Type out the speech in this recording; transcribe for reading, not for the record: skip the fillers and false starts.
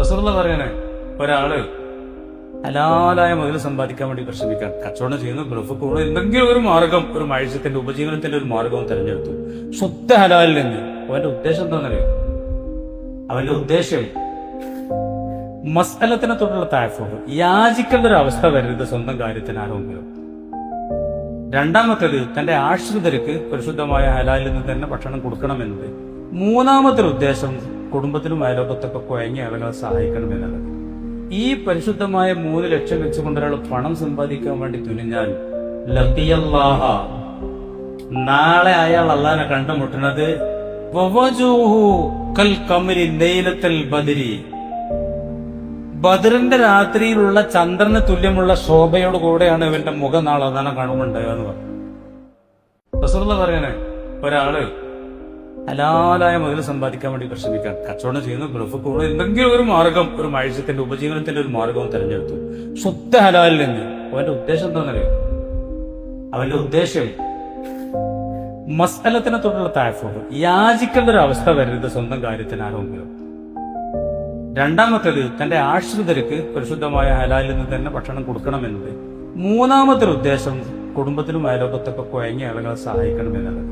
റസൂലുള്ള പറയണേ, ഒരാള് ഹലാലായ മുതൽ സമ്പാദിക്കാൻ വേണ്ടി പരിശ്രമിക്കാൻ കച്ചവടം ചെയ്യുന്നു, ഗൾഫ് കൂടുന്നു, എന്തെങ്കിലും ഒരു മാർഗം, ഒരു മത്സ്യത്തിന്റെ ഉപജീവനത്തിന്റെ ഒരു മാർഗവും തെരഞ്ഞെടുത്തു ശുദ്ധ ഹലാലിൽ നിന്ന്. അവന്റെ ഉദ്ദേശം എന്താണെന്നറിയോ? അവന്റെ ഉദ്ദേശം മസ്അലത്തിനെ തൊട്ടുള്ള താഴ്ഫോട്, യാചിക്കേണ്ട ഒരു അവസ്ഥ വരരുത് സ്വന്തം കാര്യത്തിന് ആരോഗ്യം. രണ്ടാമത്തേത് തന്റെ ആശ്രിതർക്ക് പരിശുദ്ധമായ ഹലാലിൽ നിന്ന് തന്നെ ഭക്ഷണം കൊടുക്കണമെന്നത്. മൂന്നാമത്തെ ഉദ്ദേശം കുടുംബത്തിലും അയലോകത്തൊക്കെ കുഴങ്ങിയ ആളുകളെ സഹായിക്കണമെന്നുള്ളത്. ഈ പരിശുദ്ധമായ 3 ലക്ഷ്യം വെച്ചുകൊണ്ട് ഒരാൾ പണം സമ്പാദിക്കാൻ വേണ്ടി തുനിഞ്ഞാൽ ലഖിയല്ലാഹ, നാളെ അയാൾ അള്ളാഹിനെ കണ്ടുമുട്ടുന്നത് വവജൂഹു കൽ ഖമരി ലൈലത്തുൽ ബദ്രി, ബദറിന്റെ രാത്രിയിലുള്ള ചന്ദ്രന് തുല്യമുള്ള ശോഭയോട് കൂടെയാണ് ഇവന്റെ മുഖം നാളെ അതാണ് കാണുമുണ്ടാകുക എന്ന് പറഞ്ഞു. റസൂലുള്ളാഹി പറയണേ, ഒരാള് ഹലാലായ മുതൽ സമ്പാദിക്കാൻ വേണ്ടി പരിശ്രമിക്കാൻ കച്ചവടം ചെയ്യുന്നു, ഗൾഫ് കൂടുന്നു, എന്തെങ്കിലും ഒരു മാർഗം, ഒരു മത്സ്യത്തിന്റെ ഉപജീവനത്തിന്റെ ഒരു മാർഗവും തെരഞ്ഞെടുത്തു ശുദ്ധ ഹലാലിൽ നിന്ന്. അവന്റെ ഉദ്ദേശം എന്താണെന്നറിയോ? അവന്റെ ഉദ്ദേശം മസ്അലത്തിനെ തൊട്ടുള്ള താഴ്ഫോട്, യാചിക്കേണ്ട ഒരു അവസ്ഥ വരരുത് സ്വന്തം കാര്യത്തിന് ആരോഗ്യം. രണ്ടാമത്തേത് തന്റെ ആശ്രിതർക്ക് പരിശുദ്ധമായ ഹലാലിൽ നിന്ന് തന്നെ ഭക്ഷണം കൊടുക്കണമെന്നത്. മൂന്നാമത്തെ ഉദ്ദേശം കുടുംബത്തിലും അയലോകത്തൊക്കെ കുഴങ്ങിയ ആളുകളെ സഹായിക്കണമെന്നുള്ളത്.